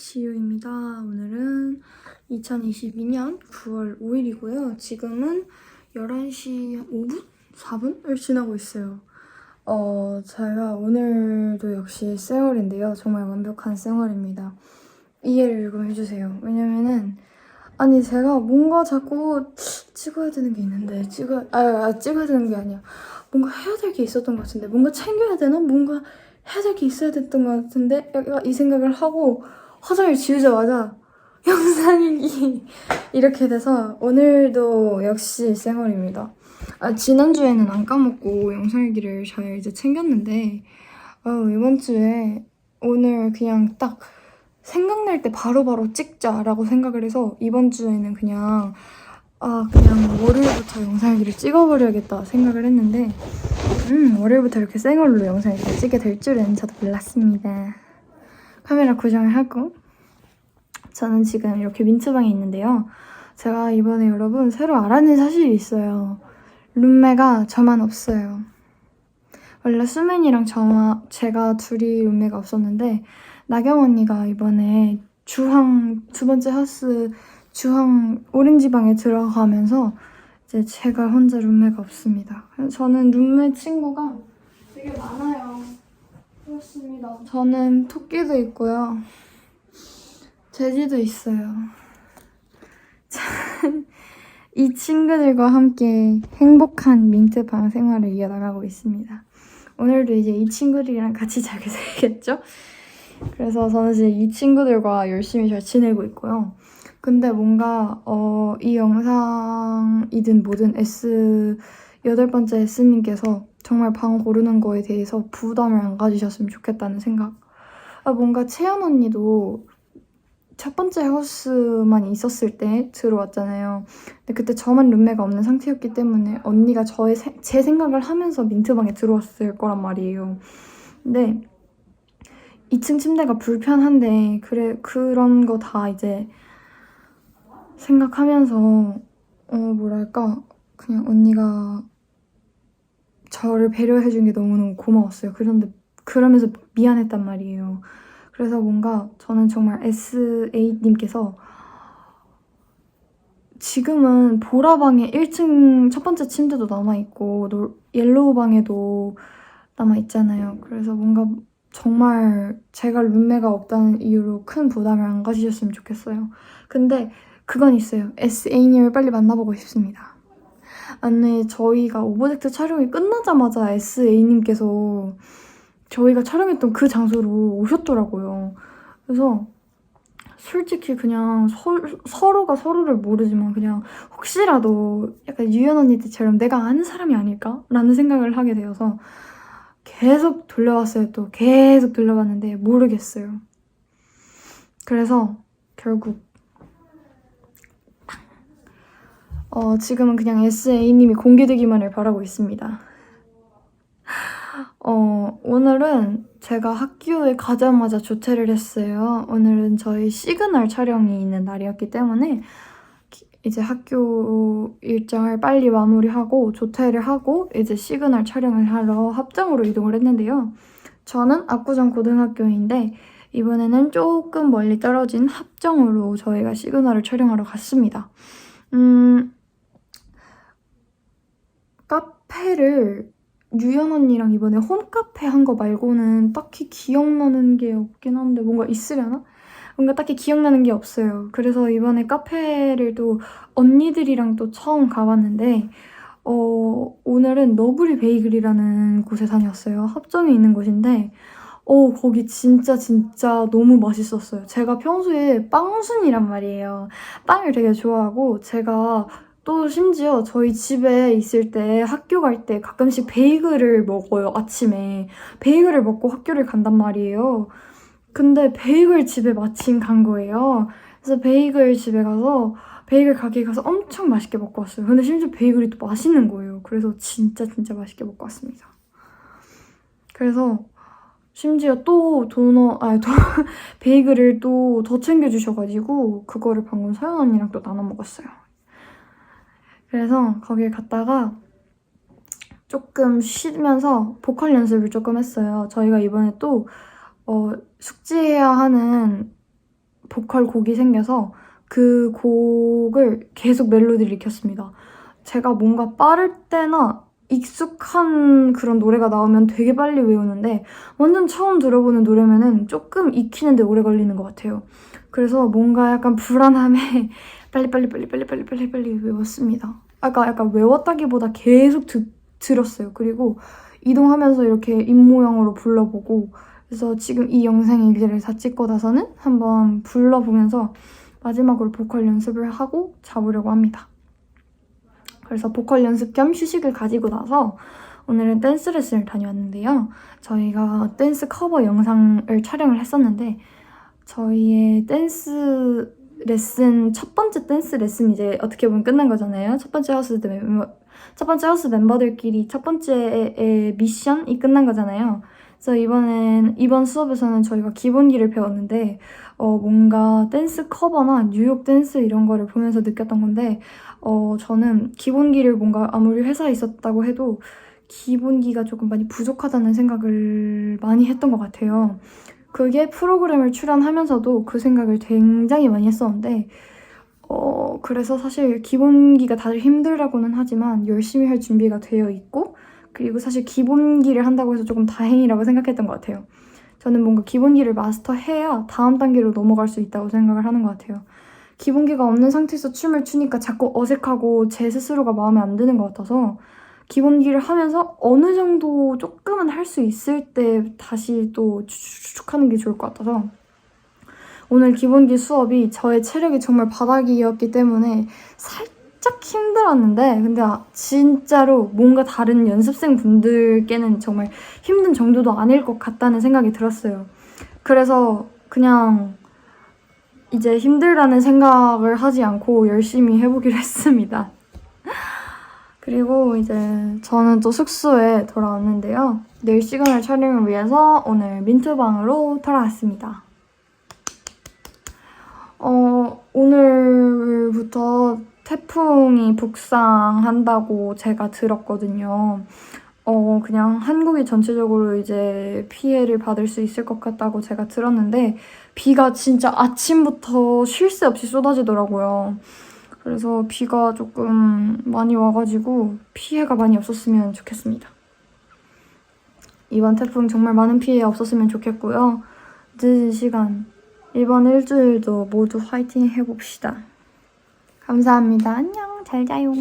지유입니다. 오늘은 2022년 9월 5일이고요. 지금은 11시 5분? 4분을 지나고 있어요. 제가 오늘도 역시 쌩얼인데요. 정말 완벽한 쌩얼입니다. 이해를 좀 해주세요. 왜냐면은 아니 제가 뭔가 자꾸 찍어야 되는 게 있는데 찍어야 되는 게 아니야. 뭔가 해야 될 게 있었던 것 같은데 뭔가 챙겨야 되나? 뭔가 해야 될 게 있어야 됐던 것 같은데 약간 이 생각을 하고 화장을 지우자마자 영상이 이렇게 돼서 오늘도 역시 쌩얼입니다. 지난주에는 안 까먹고 영상일기를 잘 이제 챙겼는데 이번 주에 오늘 그냥 딱 생각날 때 바로바로 찍자라고 생각을 해서 이번 주에는 그냥 월요일부터 영상일기를 찍어버려야겠다 생각을 했는데 월요일부터 이렇게 생얼로 영상일기를 찍게 될 줄은 저도 몰랐습니다. 카메라 고정을 하고 저는 지금 이렇게 민트방에 있는데요. 제가 이번에 여러분 새로 알아낸 사실이 있어요. 룸메가 저만 없어요. 원래 수민이랑 제가 둘이 룸메가 없었는데 나경 언니가 이번에 주황 두 번째 하우스 주황 오렌지방에 들어가면서 이제 제가 혼자 룸메가 없습니다. 저는 룸메 친구가 되게 많아요. 그렇습니다. 저는 토끼도 있고요. 돼지도 있어요. 이 친구들과 함께 행복한 민트방 생활을 이어나가고 있습니다. 오늘도 이제 이 친구들이랑 같이 자게 되겠죠? 그래서 저는 이제 이 친구들과 열심히 잘 지내고 있고요. 근데 뭔가 이 영상이든 뭐든 여덟 번째 S님께서 정말 방 고르는 거에 대해서 부담을 안 가지셨으면 좋겠다는 생각. 뭔가 채연 언니도 첫 번째 하우스만 있었을 때 들어왔잖아요. 근데 그때 저만 룸메가 없는 상태였기 때문에 언니가 제 생각을 하면서 민트방에 들어왔을 거란 말이에요. 근데 2층 침대가 불편한데 그런 거 다 이제 생각하면서 뭐랄까 그냥 언니가 저를 배려해준 게 너무너무 고마웠어요. 그러면서 미안했단 말이에요. 그래서 뭔가 저는 정말 S8님께서 지금은 보라방에 1층 첫 번째 침대도 남아있고 옐로우 방에도 남아있잖아요. 그래서 뭔가 정말 제가 룸메가 없다는 이유로 큰 부담을 안 가지셨으면 좋겠어요. 근데 그건 있어요. S8님을 빨리 만나보고 싶습니다. 아니 저희가 오브젝트 촬영이 끝나자마자 S8님께서 저희가 촬영했던 그 장소로 오셨더라고요. 그래서 솔직히 그냥 서로가 서로를 모르지만 그냥 혹시라도 약간 유연 언니들처럼 내가 아는 사람이 아닐까? 라는 생각을 하게 되어서 계속 돌려봤어요. 또 계속 돌려봤는데 모르겠어요. 그래서 결국 지금은 그냥 SA님이 공개되기만을 바라고 있습니다. 오늘은 제가 학교에 가자마자 조퇴를 했어요. 오늘은 저희 시그널 촬영이 있는 날이었기 때문에 이제 학교 일정을 빨리 마무리하고 조퇴를 하고 이제 시그널 촬영을 하러 합정으로 이동을 했는데요. 저는 압구정 고등학교인데 이번에는 조금 멀리 떨어진 합정으로 저희가 시그널을 촬영하러 갔습니다. 카페를 유연 언니랑 이번에 홈카페 한 거 말고는 딱히 기억나는 게 없긴 한데 뭔가 있으려나? 뭔가 딱히 기억나는 게 없어요. 그래서 이번에 카페를 또 언니들이랑 또 처음 가봤는데 오늘은 너구리 베이글이라는 곳에 다녔어요. 합정에 있는 곳인데 거기 진짜 너무 맛있었어요. 제가 평소에 빵순이란 말이에요. 빵을 되게 좋아하고 제가 또 심지어 저희 집에 있을 때 학교 갈 때 가끔씩 베이글을 먹어요, 아침에. 베이글을 먹고 학교를 간단 말이에요. 근데 베이글 집에 마침 간 거예요. 그래서 베이글 집에 가서 베이글 가게에 가서 엄청 맛있게 먹고 왔어요. 근데 심지어 베이글이 또 맛있는 거예요. 그래서 진짜 맛있게 먹고 왔습니다. 그래서 심지어 또 베이글을 또 더 챙겨주셔가지고 그거를 방금 서연 언니랑 또 나눠 먹었어요. 그래서 거길 갔다가 조금 쉬면서 보컬 연습을 조금 했어요. 저희가 이번에 또 숙지해야 하는 보컬 곡이 생겨서 그 곡을 계속 멜로디를 익혔습니다. 제가 뭔가 빠를 때나 익숙한 그런 노래가 나오면 되게 빨리 외우는데 완전 처음 들어보는 노래면은 조금 익히는데 오래 걸리는 것 같아요. 그래서 뭔가 약간 불안함에 빨리 외웠습니다. 아까 약간 외웠다기보다 계속 들었어요. 그리고 이동하면서 이렇게 입모양으로 불러보고 그래서 지금 이 영상 일기를 다 찍고 나서는 한번 불러보면서 마지막으로 보컬 연습을 하고 자보려고 합니다. 그래서 보컬 연습 겸 휴식을 가지고 나서 오늘은 댄스 레슨을 다녀왔는데요. 저희가 댄스 커버 영상을 촬영을 했었는데 저희의 댄스 레슨, 첫 번째 댄스 레슨 이제 어떻게 보면 끝난 거잖아요. 첫 번째 하우스 멤버들끼리 첫 번째의 미션이 끝난 거잖아요. 그래서 이번 수업에서는 저희가 기본기를 배웠는데 뭔가 댄스 커버나 뉴욕 댄스 이런 거를 보면서 느꼈던 건데 저는 기본기를 뭔가 아무리 회사에 있었다고 해도 기본기가 조금 많이 부족하다는 생각을 많이 했던 것 같아요. 그게 프로그램을 출연하면서도 그 생각을 굉장히 많이 했었는데 그래서 사실 기본기가 다들 힘들다고는 하지만 열심히 할 준비가 되어 있고 그리고 사실 기본기를 한다고 해서 조금 다행이라고 생각했던 것 같아요. 저는 뭔가 기본기를 마스터해야 다음 단계로 넘어갈 수 있다고 생각을 하는 것 같아요. 기본기가 없는 상태에서 춤을 추니까 자꾸 어색하고 제 스스로가 마음에 안 드는 것 같아서 기본기를 하면서 어느 정도 조금은 할 수 있을 때 다시 또 쭉쭉 하는 게 좋을 것 같아서 오늘 기본기 수업이 저의 체력이 정말 바닥이었기 때문에 살짝 힘들었는데 근데 진짜로 뭔가 다른 연습생 분들께는 정말 힘든 정도도 아닐 것 같다는 생각이 들었어요. 그래서 그냥 이제 힘들다는 생각을 하지 않고 열심히 해보기로 했습니다. 그리고 이제 저는 또 숙소에 돌아왔는데요. 내일 시간을 촬영을 위해서 오늘 민트방으로 돌아왔습니다. 오늘부터 태풍이 북상한다고 제가 들었거든요. 그냥 한국이 전체적으로 이제 피해를 받을 수 있을 것 같다고 제가 들었는데 비가 진짜 아침부터 쉴 새 없이 쏟아지더라고요. 그래서 비가 조금 많이 와가지고 피해가 많이 없었으면 좋겠습니다. 이번 태풍 정말 많은 피해 없었으면 좋겠고요. 늦은 시간, 이번 일주일도 모두 화이팅 해봅시다. 감사합니다. 안녕, 잘 자요.